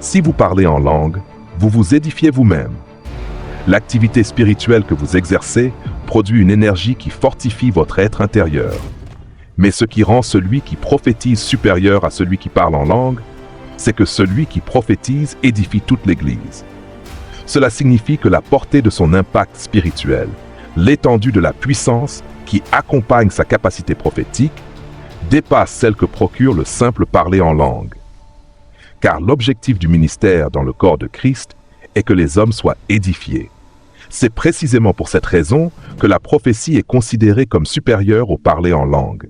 Si vous parlez en langue, vous vous édifiez vous-même. L'activité spirituelle que vous exercez produit une énergie qui fortifie votre être intérieur. Mais ce qui rend celui qui prophétise supérieur à celui qui parle en langue, c'est que celui qui prophétise édifie toute l'Église. Cela signifie que la portée de son impact spirituel, l'étendue de la puissance qui accompagne sa capacité prophétique, dépasse celle que procure le simple parler en langue. Car l'objectif du ministère dans le corps de Christ est que les hommes soient édifiés. C'est précisément pour cette raison que la prophétie est considérée comme supérieure au parler en langue.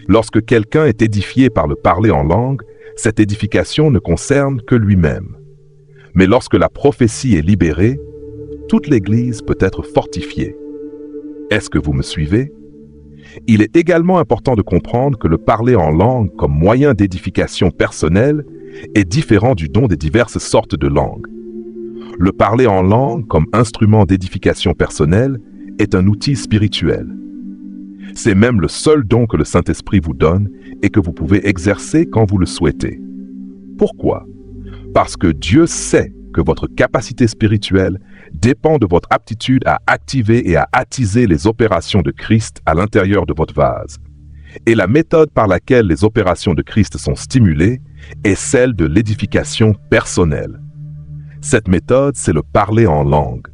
Lorsque quelqu'un est édifié par le parler en langue, cette édification ne concerne que lui-même. Mais lorsque la prophétie est libérée, toute l'Église peut être fortifiée. Est-ce que vous me suivez? Il est également important de comprendre que le parler en langue comme moyen d'édification personnelle est différent du don des diverses sortes de langues. Le parler en langue comme instrument d'édification personnelle est un outil spirituel. C'est même le seul don que le Saint-Esprit vous donne et que vous pouvez exercer quand vous le souhaitez. Pourquoi? Parce que Dieu sait que votre capacité spirituelle dépend de votre aptitude à activer et à attiser les opérations de Christ à l'intérieur de votre vase. Et la méthode par laquelle les opérations de Christ sont stimulées est celle de l'édification personnelle. Cette méthode, c'est le parler en langue.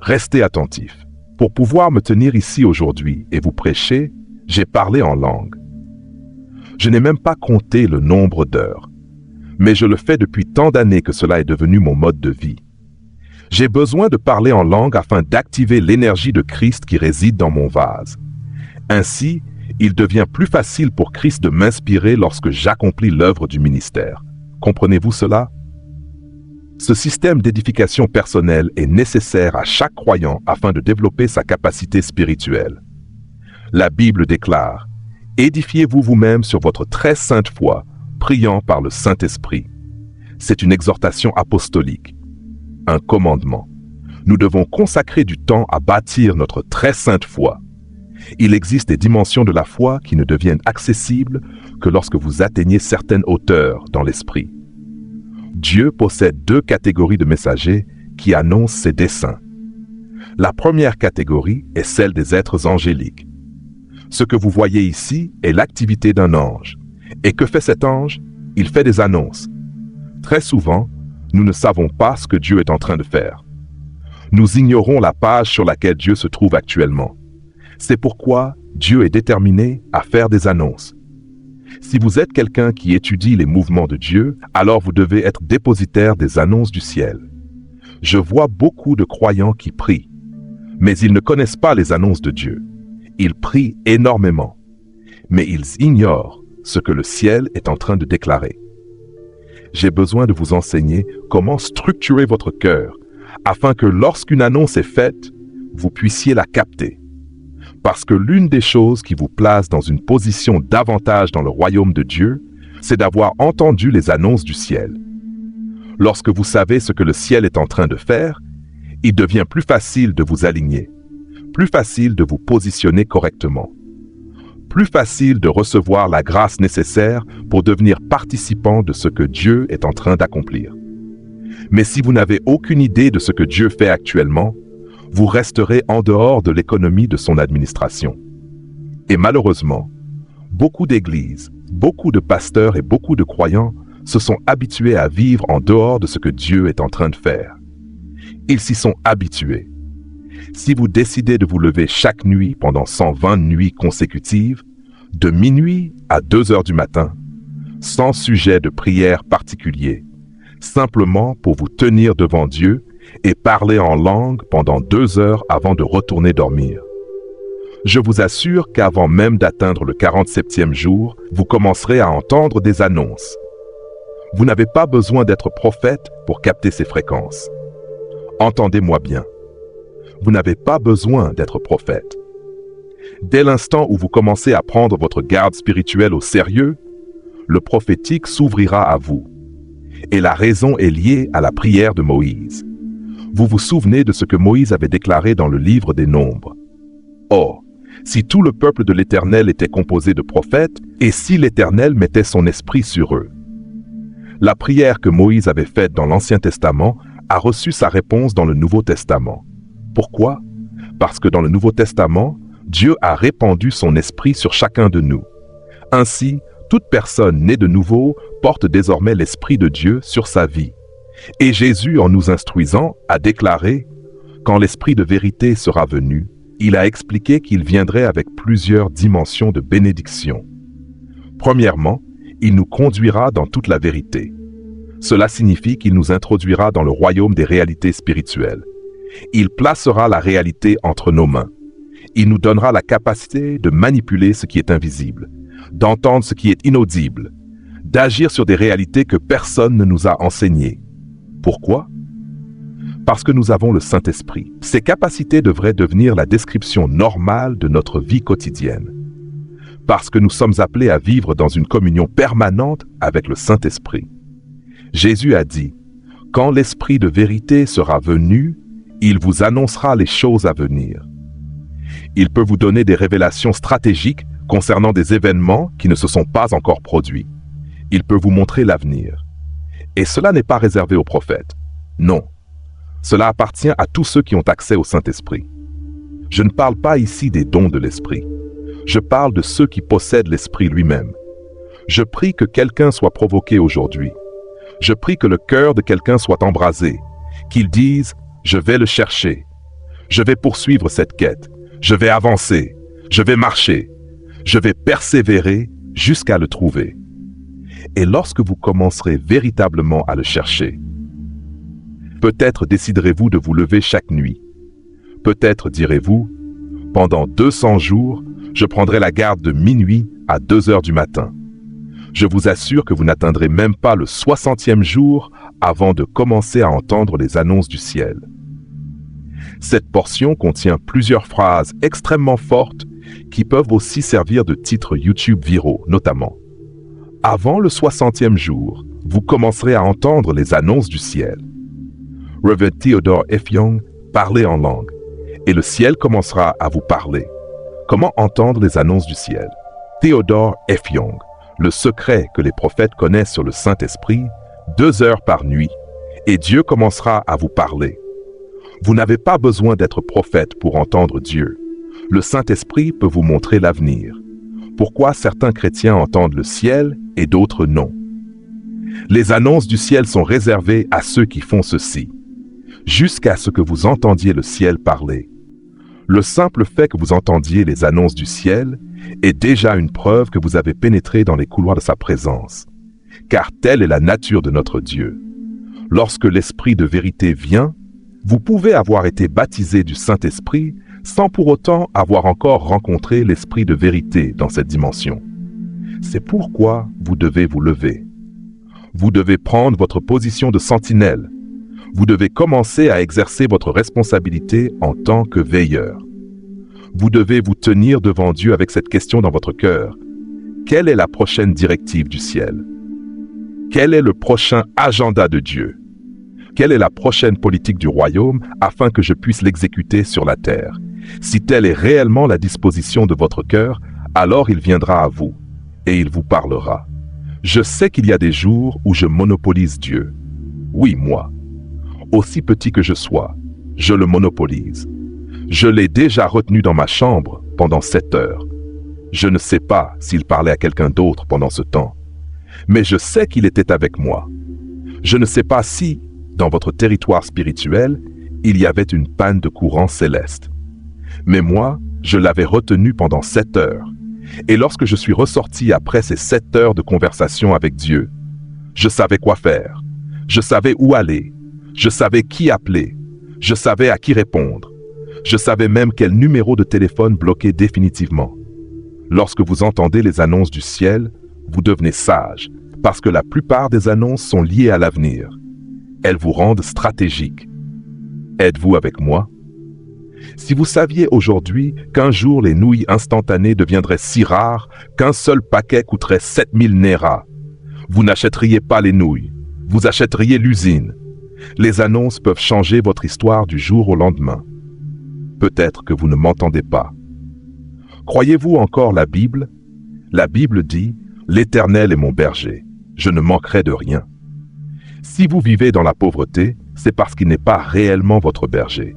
Restez attentifs. Pour pouvoir me tenir ici aujourd'hui et vous prêcher, j'ai parlé en langue. Je n'ai même pas compté le nombre d'heures, mais je le fais depuis tant d'années que cela est devenu mon mode de vie. J'ai besoin de parler en langue afin d'activer l'énergie de Christ qui réside dans mon vase. Ainsi, il devient plus facile pour Christ de m'inspirer lorsque j'accomplis l'œuvre du ministère. Comprenez-vous cela? Ce système d'édification personnelle est nécessaire à chaque croyant afin de développer sa capacité spirituelle. La Bible déclare « Édifiez-vous vous-même sur votre très sainte foi, priant par le Saint-Esprit ». C'est une exhortation apostolique, un commandement. Nous devons consacrer du temps à bâtir notre très sainte foi. Il existe des dimensions de la foi qui ne deviennent accessibles que lorsque vous atteignez certaines hauteurs dans l'esprit. Dieu possède deux catégories de messagers qui annoncent ses desseins. La première catégorie est celle des êtres angéliques. Ce que vous voyez ici est l'activité d'un ange. Et que fait cet ange? Il fait des annonces. Très souvent, nous ne savons pas ce que Dieu est en train de faire. Nous ignorons la page sur laquelle Dieu se trouve actuellement. C'est pourquoi Dieu est déterminé à faire des annonces. Si vous êtes quelqu'un qui étudie les mouvements de Dieu, alors vous devez être dépositaire des annonces du ciel. Je vois beaucoup de croyants qui prient, mais ils ne connaissent pas les annonces de Dieu. Ils prient énormément, mais ils ignorent ce que le ciel est en train de déclarer. J'ai besoin de vous enseigner comment structurer votre cœur, afin que lorsqu'une annonce est faite, vous puissiez la capter. Parce que l'une des choses qui vous place dans une position d'avantage dans le royaume de Dieu, c'est d'avoir entendu les annonces du ciel. Lorsque vous savez ce que le ciel est en train de faire, il devient plus facile de vous aligner, plus facile de vous positionner correctement, plus facile de recevoir la grâce nécessaire pour devenir participant de ce que Dieu est en train d'accomplir. Mais si vous n'avez aucune idée de ce que Dieu fait actuellement, vous resterez en dehors de l'économie de son administration. Et malheureusement, beaucoup d'églises, beaucoup de pasteurs et beaucoup de croyants se sont habitués à vivre en dehors de ce que Dieu est en train de faire. Ils s'y sont habitués. Si vous décidez de vous lever chaque nuit pendant 120 nuits consécutives, de minuit à 2 heures du matin, sans sujet de prière particulier, simplement pour vous tenir devant Dieu et parler en langue pendant 2 heures avant de retourner dormir. Je vous assure qu'avant même d'atteindre le 47e jour, vous commencerez à entendre des annonces. Vous n'avez pas besoin d'être prophète pour capter ces fréquences. Entendez-moi bien. Vous n'avez pas besoin d'être prophète. Dès l'instant où vous commencez à prendre votre garde spirituelle au sérieux, le prophétique s'ouvrira à vous. Et la raison est liée à la prière de Moïse. Vous vous souvenez de ce que Moïse avait déclaré dans le livre des Nombres. Or, si tout le peuple de l'Éternel était composé de prophètes, et si l'Éternel mettait son esprit sur eux. La prière que Moïse avait faite dans l'Ancien Testament a reçu sa réponse dans le Nouveau Testament. Pourquoi? Parce que dans le Nouveau Testament, Dieu a répandu son esprit sur chacun de nous. Ainsi, toute personne née de nouveau porte désormais l'Esprit de Dieu sur sa vie. Et Jésus, en nous instruisant, a déclaré « Quand l'Esprit de vérité sera venu, il a expliqué qu'il viendrait avec plusieurs dimensions de bénédiction. Premièrement, il nous conduira dans toute la vérité. Cela signifie qu'il nous introduira dans le royaume des réalités spirituelles. Il placera la réalité entre nos mains. Il nous donnera la capacité de manipuler ce qui est invisible, d'entendre ce qui est inaudible, d'agir sur des réalités que personne ne nous a enseignées. Pourquoi? Parce que nous avons le Saint-Esprit. Ces capacités devraient devenir la description normale de notre vie quotidienne. Parce que nous sommes appelés à vivre dans une communion permanente avec le Saint-Esprit. Jésus a dit, « Quand l'Esprit de vérité sera venu, il vous annoncera les choses à venir. » Il peut vous donner des révélations stratégiques concernant des événements qui ne se sont pas encore produits. Il peut vous montrer l'avenir. Et cela n'est pas réservé aux prophètes. Non. Cela appartient à tous ceux qui ont accès au Saint-Esprit. Je ne parle pas ici des dons de l'Esprit. Je parle de ceux qui possèdent l'Esprit lui-même. Je prie que quelqu'un soit provoqué aujourd'hui. Je prie que le cœur de quelqu'un soit embrasé, qu'il dise « Je vais le chercher. Je vais poursuivre cette quête. Je vais avancer. Je vais marcher. Je vais persévérer jusqu'à le trouver. » Et lorsque vous commencerez véritablement à le chercher, peut-être déciderez-vous de vous lever chaque nuit. Peut-être direz-vous, pendant 200 jours, je prendrai la garde de minuit à 2 heures du matin. Je vous assure que vous n'atteindrez même pas le 60e jour avant de commencer à entendre les annonces du ciel. Cette portion contient plusieurs phrases extrêmement fortes qui peuvent aussi servir de titres YouTube viraux, notamment. Avant le 60e jour, vous commencerez à entendre les annonces du ciel. Rev. Theodore F. Young parlait en langue, et le ciel commencera à vous parler. Comment entendre les annonces du ciel? Theodore F. Young, le secret que les prophètes connaissent sur le Saint-Esprit, 2 heures par nuit, et Dieu commencera à vous parler. Vous n'avez pas besoin d'être prophète pour entendre Dieu. Le Saint-Esprit peut vous montrer l'avenir. Pourquoi certains chrétiens entendent le ciel et d'autres non? Les annonces du ciel sont réservées à ceux qui font ceci, jusqu'à ce que vous entendiez le ciel parler. Le simple fait que vous entendiez les annonces du ciel est déjà une preuve que vous avez pénétré dans les couloirs de sa présence, car telle est la nature de notre Dieu. Lorsque l'Esprit de vérité vient, vous pouvez avoir été baptisé du Saint-Esprit sans pour autant avoir encore rencontré l'Esprit de vérité dans cette dimension. C'est pourquoi vous devez vous lever. Vous devez prendre votre position de sentinelle. Vous devez commencer à exercer votre responsabilité en tant que veilleur. Vous devez vous tenir devant Dieu avec cette question dans votre cœur. Quelle est la prochaine directive du ciel? Quel est le prochain agenda de Dieu? Quelle est la prochaine politique du royaume afin que je puisse l'exécuter sur la terre? Si telle est réellement la disposition de votre cœur, alors il viendra à vous et il vous parlera. Je sais qu'il y a des jours où je monopolise Dieu. Oui, moi. Aussi petit que je sois, je le monopolise. Je l'ai déjà retenu dans ma chambre pendant 7 heures. Je ne sais pas s'il parlait à quelqu'un d'autre pendant ce temps, mais je sais qu'il était avec moi. Je ne sais pas si, dans votre territoire spirituel, il y avait une panne de courant céleste. Mais moi, je l'avais retenu pendant 7 heures. Et lorsque je suis ressorti après ces 7 heures de conversation avec Dieu, je savais quoi faire. Je savais où aller. Je savais qui appeler. Je savais à qui répondre. Je savais même quel numéro de téléphone bloquer définitivement. Lorsque vous entendez les annonces du ciel, vous devenez sage, parce que la plupart des annonces sont liées à l'avenir. Elles vous rendent stratégique. Êtes-vous avec moi? Si vous saviez aujourd'hui qu'un jour les nouilles instantanées deviendraient si rares qu'un seul paquet coûterait 7000 Naira, vous n'achèteriez pas les nouilles, vous achèteriez l'usine. Les annonces peuvent changer votre histoire du jour au lendemain. Peut-être que vous ne m'entendez pas. Croyez-vous encore la Bible? La Bible dit « L'Éternel est mon berger, je ne manquerai de rien. Si vous vivez dans la pauvreté, c'est parce qu'il n'est pas réellement votre berger.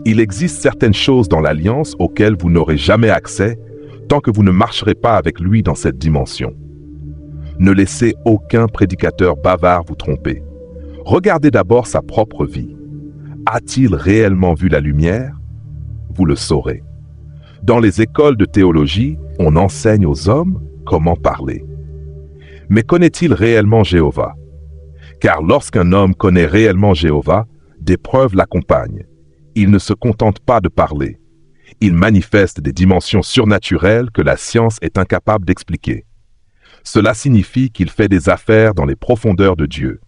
Il existe certaines choses dans l'alliance auxquelles vous n'aurez jamais accès tant que vous ne marcherez pas avec lui dans cette dimension. Ne laissez aucun prédicateur bavard vous tromper. Regardez d'abord sa propre vie. A-t-il réellement vu la lumière? Vous le saurez. Dans les écoles de théologie, on enseigne aux hommes comment parler. Mais connaît-il réellement Jéhovah? Car lorsqu'un homme connaît réellement Jéhovah, des preuves l'accompagnent. Il ne se contente pas de parler. Il manifeste des dimensions surnaturelles que la science est incapable d'expliquer. Cela signifie qu'il fait des affaires dans les profondeurs de Dieu.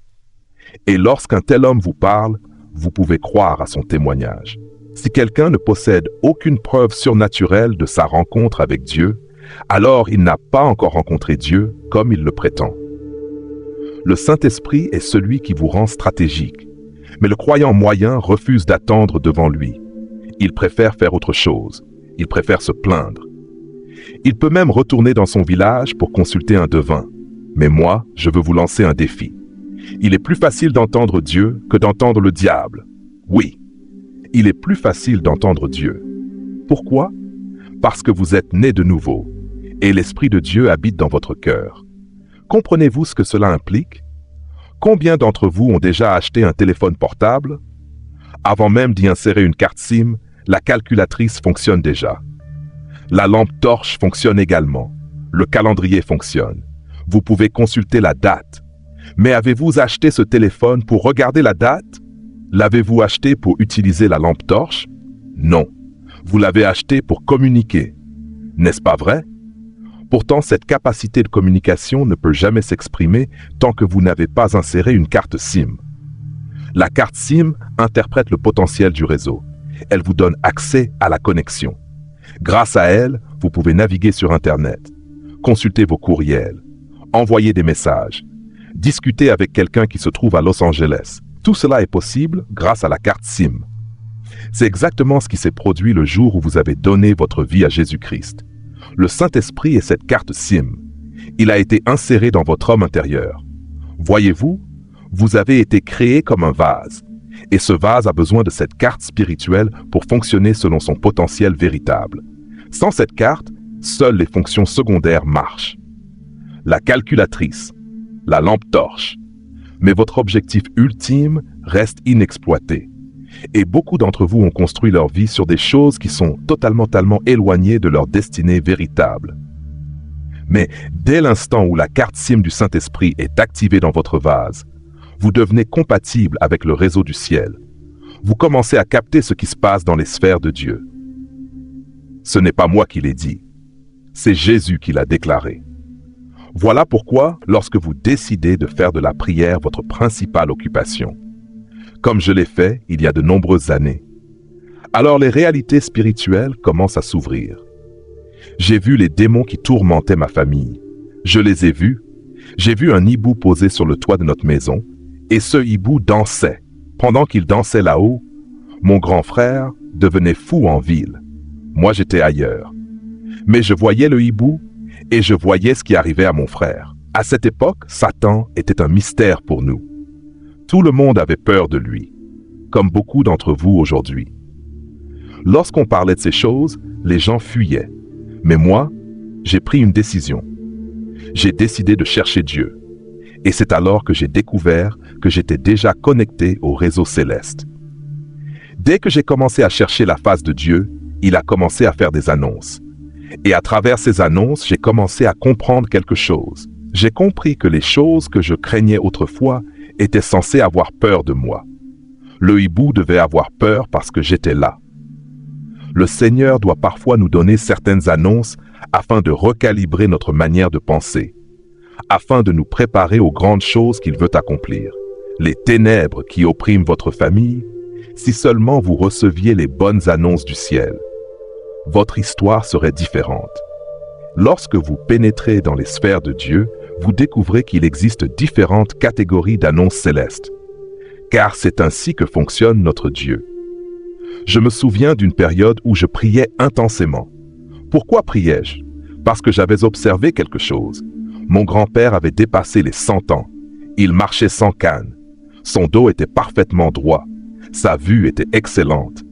Et lorsqu'un tel homme vous parle, vous pouvez croire à son témoignage. Si quelqu'un ne possède aucune preuve surnaturelle de sa rencontre avec Dieu, alors il n'a pas encore rencontré Dieu comme il le prétend. Le Saint-Esprit est celui qui vous rend stratégique, mais le croyant moyen refuse d'attendre devant lui. Il préfère faire autre chose. Il préfère se plaindre. Il peut même retourner dans son village pour consulter un devin. Mais moi, je veux vous lancer un défi. Il est plus facile d'entendre Dieu que d'entendre le diable. Oui, il est plus facile d'entendre Dieu. Pourquoi? Parce que vous êtes né de nouveau, et l'Esprit de Dieu habite dans votre cœur. Comprenez-vous ce que cela implique? Combien d'entre vous ont déjà acheté un téléphone portable? Avant même d'y insérer une carte SIM, la calculatrice fonctionne déjà. La lampe torche fonctionne également. Le calendrier fonctionne. Vous pouvez consulter la date. Mais avez-vous acheté ce téléphone pour regarder la date? L'avez-vous acheté pour utiliser la lampe torche? Non. Vous l'avez acheté pour communiquer. N'est-ce pas vrai? Pourtant, cette capacité de communication ne peut jamais s'exprimer tant que vous n'avez pas inséré une carte SIM. La carte SIM interprète le potentiel du réseau. Elle vous donne accès à la connexion. Grâce à elle, vous pouvez naviguer sur Internet, consulter vos courriels, envoyer des messages, discuter avec quelqu'un qui se trouve à Los Angeles. Tout cela est possible grâce à la carte SIM. C'est exactement ce qui s'est produit le jour où vous avez donné votre vie à Jésus-Christ. Le Saint-Esprit est cette carte SIM. Il a été inséré dans votre homme intérieur. Voyez-vous, vous avez été créé comme un vase. Et ce vase a besoin de cette carte spirituelle pour fonctionner selon son potentiel véritable. Sans cette carte, seules les fonctions secondaires marchent. La calculatrice, la lampe torche. Mais votre objectif ultime reste inexploité. Et beaucoup d'entre vous ont construit leur vie sur des choses qui sont totalement éloignées de leur destinée véritable. Mais dès l'instant où la carte SIM du Saint-Esprit est activée dans votre vase, vous devenez compatible avec le réseau du ciel. Vous commencez à capter ce qui se passe dans les sphères de Dieu. Ce n'est pas moi qui l'ai dit, c'est Jésus qui l'a déclaré. Voilà pourquoi, lorsque vous décidez de faire de la prière votre principale occupation, comme je l'ai fait il y a de nombreuses années, alors les réalités spirituelles commencent à s'ouvrir. J'ai vu les démons qui tourmentaient ma famille. Je les ai vus. J'ai vu un hibou posé sur le toit de notre maison, et ce hibou dansait. Pendant qu'il dansait là-haut, mon grand frère devenait fou en ville. Moi, j'étais ailleurs. Mais je voyais le hibou, et je voyais ce qui arrivait à mon frère. À cette époque, Satan était un mystère pour nous. Tout le monde avait peur de lui, comme beaucoup d'entre vous aujourd'hui. Lorsqu'on parlait de ces choses, les gens fuyaient. Mais moi, j'ai pris une décision. J'ai décidé de chercher Dieu. Et c'est alors que j'ai découvert que j'étais déjà connecté au réseau céleste. Dès que j'ai commencé à chercher la face de Dieu, il a commencé à faire des annonces. Et à travers ces annonces, j'ai commencé à comprendre quelque chose. J'ai compris que les choses que je craignais autrefois étaient censées avoir peur de moi. Le hibou devait avoir peur parce que j'étais là. Le Seigneur doit parfois nous donner certaines annonces afin de recalibrer notre manière de penser, afin de nous préparer aux grandes choses qu'il veut accomplir. Les ténèbres qui oppriment votre famille, si seulement vous receviez les bonnes annonces du ciel, votre histoire serait différente. Lorsque vous pénétrez dans les sphères de Dieu, vous découvrez qu'il existe différentes catégories d'annonces célestes, car c'est ainsi que fonctionne notre Dieu. Je me souviens d'une période où je priais intensément. Pourquoi priais-je? Parce que j'avais observé quelque chose. Mon grand-père avait dépassé les 100 ans. Il marchait sans canne. Son dos était parfaitement droit. Sa vue était excellente.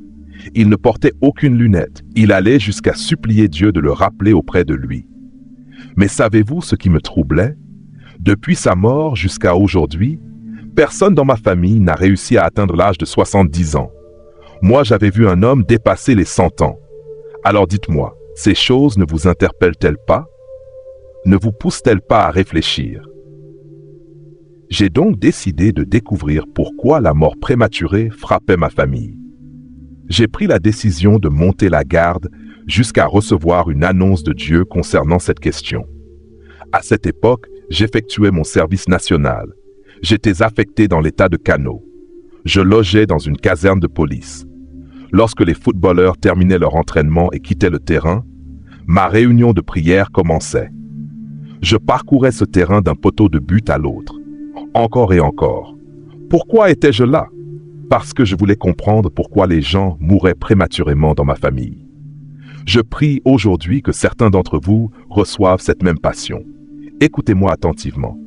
Il ne portait aucune lunette. Il allait jusqu'à supplier Dieu de le rappeler auprès de lui. Mais savez-vous ce qui me troublait? Depuis sa mort jusqu'à aujourd'hui, personne dans ma famille n'a réussi à atteindre l'âge de 70 ans. Moi, j'avais vu un homme dépasser les 100 ans. Alors dites-moi, ces choses ne vous interpellent-elles pas? Ne vous poussent-elles pas à réfléchir? J'ai donc décidé de découvrir pourquoi la mort prématurée frappait ma famille. J'ai pris la décision de monter la garde jusqu'à recevoir une annonce de Dieu concernant cette question. À cette époque, j'effectuais mon service national. J'étais affecté dans l'État de Kano. Je logeais dans une caserne de police. Lorsque les footballeurs terminaient leur entraînement et quittaient le terrain, ma réunion de prière commençait. Je parcourais ce terrain d'un poteau de but à l'autre, encore et encore. Pourquoi étais-je là? Parce que je voulais comprendre pourquoi les gens mouraient prématurément dans ma famille. Je prie aujourd'hui que certains d'entre vous reçoivent cette même passion. Écoutez-moi attentivement.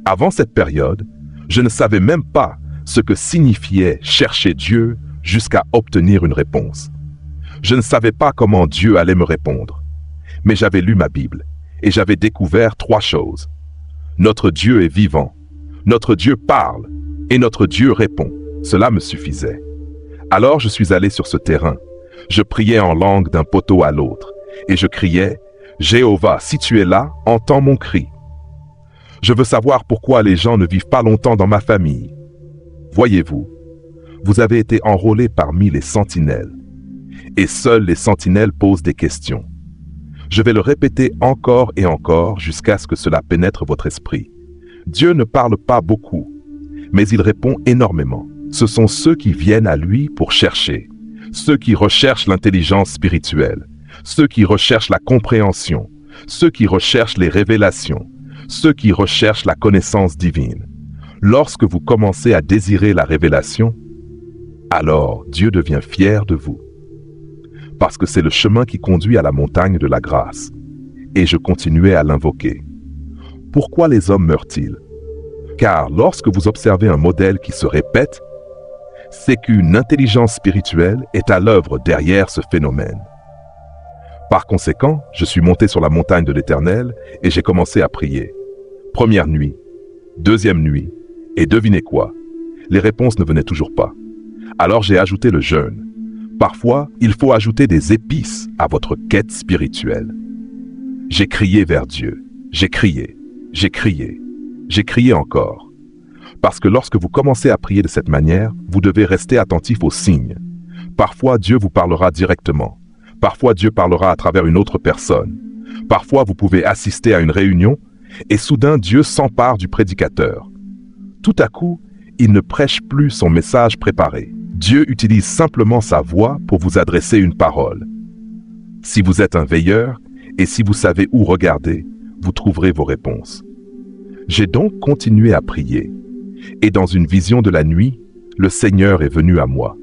Avant cette période, je ne savais même pas ce que signifiait chercher Dieu jusqu'à obtenir une réponse. Je ne savais pas comment Dieu allait me répondre. Mais j'avais lu ma Bible et j'avais découvert 3 choses. Notre Dieu est vivant, notre Dieu parle et notre Dieu répond. Cela me suffisait. Alors je suis allé sur ce terrain. Je priais en langue d'un poteau à l'autre et je criais « Jéhovah, si tu es là, entends mon cri. » Je veux savoir pourquoi les gens ne vivent pas longtemps dans ma famille. Voyez-vous, vous avez été enrôlés parmi les sentinelles. Et seuls les sentinelles posent des questions. Je vais le répéter encore et encore jusqu'à ce que cela pénètre votre esprit. Dieu ne parle pas beaucoup, mais il répond énormément. Ce sont ceux qui viennent à lui pour chercher, ceux qui recherchent l'intelligence spirituelle, ceux qui recherchent la compréhension, ceux qui recherchent les révélations, ceux qui recherchent la connaissance divine. Lorsque vous commencez à désirer la révélation, alors Dieu devient fier de vous. Parce que c'est le chemin qui conduit à la montagne de la grâce. Et je continuais à l'invoquer. Pourquoi les hommes meurent-ils? Car lorsque vous observez un modèle qui se répète, c'est qu'une intelligence spirituelle est à l'œuvre derrière ce phénomène. Par conséquent, je suis monté sur la montagne de l'Éternel et j'ai commencé à prier. Première nuit, deuxième nuit, et devinez quoi? Les réponses ne venaient toujours pas. Alors j'ai ajouté le jeûne. Parfois, il faut ajouter des épices à votre quête spirituelle. J'ai crié vers Dieu. J'ai crié. J'ai crié. J'ai crié encore. Parce que lorsque vous commencez à prier de cette manière, vous devez rester attentif aux signes. Parfois, Dieu vous parlera directement. Parfois, Dieu parlera à travers une autre personne. Parfois, vous pouvez assister à une réunion et soudain, Dieu s'empare du prédicateur. Tout à coup, il ne prêche plus son message préparé. Dieu utilise simplement sa voix pour vous adresser une parole. Si vous êtes un veilleur et si vous savez où regarder, vous trouverez vos réponses. J'ai donc continué à prier. Et dans une vision de la nuit, le Seigneur est venu à moi.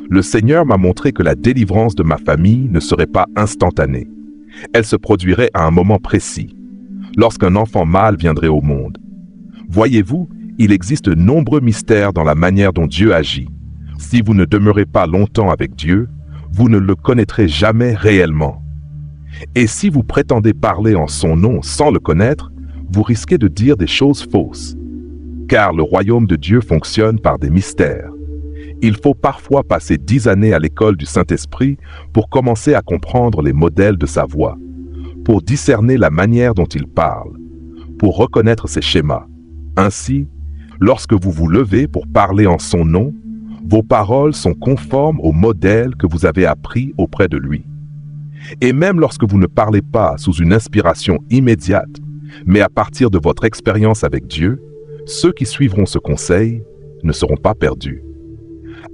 Le Seigneur m'a montré que la délivrance de ma famille ne serait pas instantanée. Elle se produirait à un moment précis, lorsqu'un enfant mâle viendrait au monde. Voyez-vous, il existe de nombreux mystères dans la manière dont Dieu agit. Si vous ne demeurez pas longtemps avec Dieu, vous ne le connaîtrez jamais réellement. Et si vous prétendez parler en son nom sans le connaître, vous risquez de dire des choses fausses. Car le royaume de Dieu fonctionne par des mystères. Il faut parfois passer 10 années à l'école du Saint-Esprit pour commencer à comprendre les modèles de sa voix, pour discerner la manière dont il parle, pour reconnaître ses schémas. Ainsi, lorsque vous vous levez pour parler en son nom, vos paroles sont conformes au modèle que vous avez appris auprès de lui. Et même lorsque vous ne parlez pas sous une inspiration immédiate, mais à partir de votre expérience avec Dieu, ceux qui suivront ce conseil ne seront pas perdus.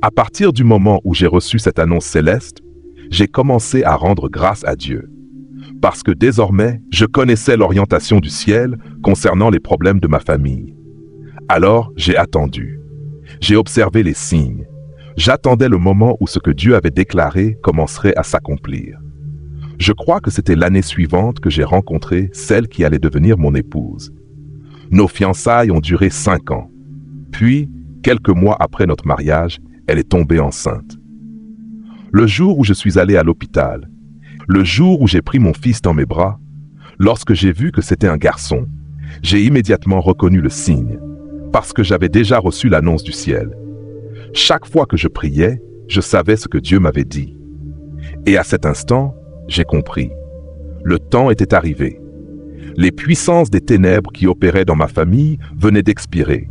À partir du moment où j'ai reçu cette annonce céleste, j'ai commencé à rendre grâce à Dieu. Parce que désormais, je connaissais l'orientation du ciel concernant les problèmes de ma famille. Alors, j'ai attendu. J'ai observé les signes. J'attendais le moment où ce que Dieu avait déclaré commencerait à s'accomplir. Je crois que c'était l'année suivante que j'ai rencontré celle qui allait devenir mon épouse. Nos fiançailles ont duré 5 ans. Puis, Quelques mois après notre mariage, elle est tombée enceinte. Le jour où je suis allé à l'hôpital, le jour où j'ai pris mon fils dans mes bras, lorsque j'ai vu que c'était un garçon, j'ai immédiatement reconnu le signe, parce que j'avais déjà reçu l'annonce du ciel. Chaque fois que je priais, je savais ce que Dieu m'avait dit. Et à cet instant, j'ai compris. Le temps était arrivé. Les puissances des ténèbres qui opéraient dans ma famille venaient d'expirer.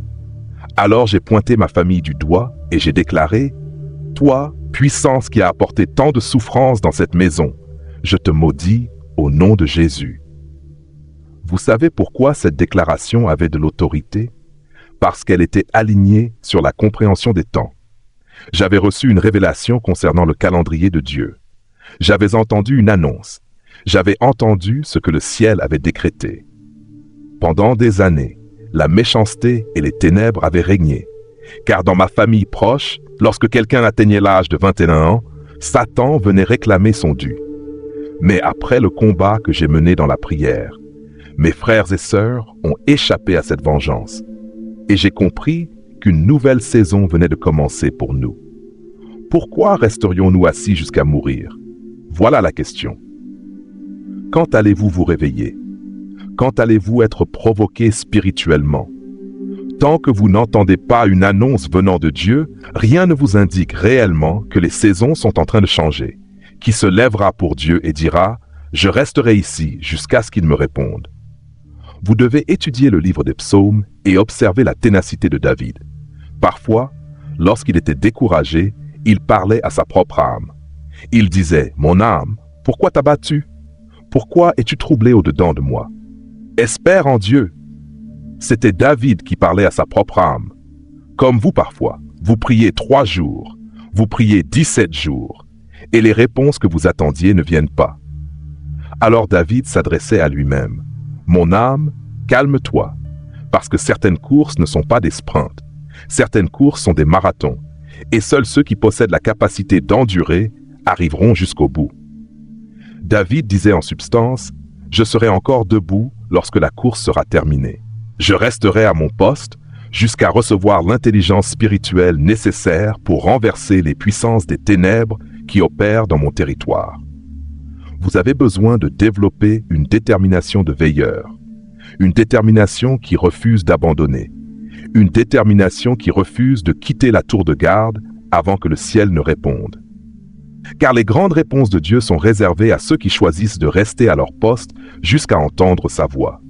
Alors j'ai pointé ma famille du doigt et j'ai déclaré « Toi, puissance qui a apporté tant de souffrance dans cette maison, je te maudis au nom de Jésus. » Vous savez pourquoi cette déclaration avait de l'autorité? Parce qu'elle était alignée sur la compréhension des temps. J'avais reçu une révélation concernant le calendrier de Dieu. J'avais entendu une annonce. J'avais entendu ce que le ciel avait décrété. Pendant des années, la méchanceté et les ténèbres avaient régné. Car dans ma famille proche, lorsque quelqu'un atteignait l'âge de 21 ans, Satan venait réclamer son dû. Mais après le combat que j'ai mené dans la prière, mes frères et sœurs ont échappé à cette vengeance. Et j'ai compris qu'une nouvelle saison venait de commencer pour nous. Pourquoi resterions-nous assis jusqu'à mourir? Voilà la question. Quand allez-vous vous réveiller? Quand allez-vous être provoqué spirituellement? Tant que vous n'entendez pas une annonce venant de Dieu, rien ne vous indique réellement que les saisons sont en train de changer. Qui se lèvera pour Dieu et dira « Je resterai ici jusqu'à ce qu'il me réponde ». Vous devez étudier le livre des psaumes et observer la ténacité de David. Parfois, lorsqu'il était découragé, il parlait à sa propre âme. Il disait « Mon âme, pourquoi t'as battu? Pourquoi es-tu troublé au-dedans de moi? Espère en Dieu. » C'était David qui parlait à sa propre âme. Comme vous parfois, vous priez 3 jours, vous priez 17 jours, et les réponses que vous attendiez ne viennent pas. Alors David s'adressait à lui-même. Mon âme, calme-toi, parce que certaines courses ne sont pas des sprints. Certaines courses sont des marathons, et seuls ceux qui possèdent la capacité d'endurer arriveront jusqu'au bout. David disait en substance, « Je serai encore debout lorsque la course sera terminée. Je resterai à mon poste jusqu'à recevoir l'intelligence spirituelle nécessaire pour renverser les puissances des ténèbres qui opèrent dans mon territoire. » Vous avez besoin de développer une détermination de veilleur, une détermination qui refuse d'abandonner, une détermination qui refuse de quitter la tour de garde avant que le ciel ne réponde. Car les grandes réponses de Dieu sont réservées à ceux qui choisissent de rester à leur poste jusqu'à entendre sa voix.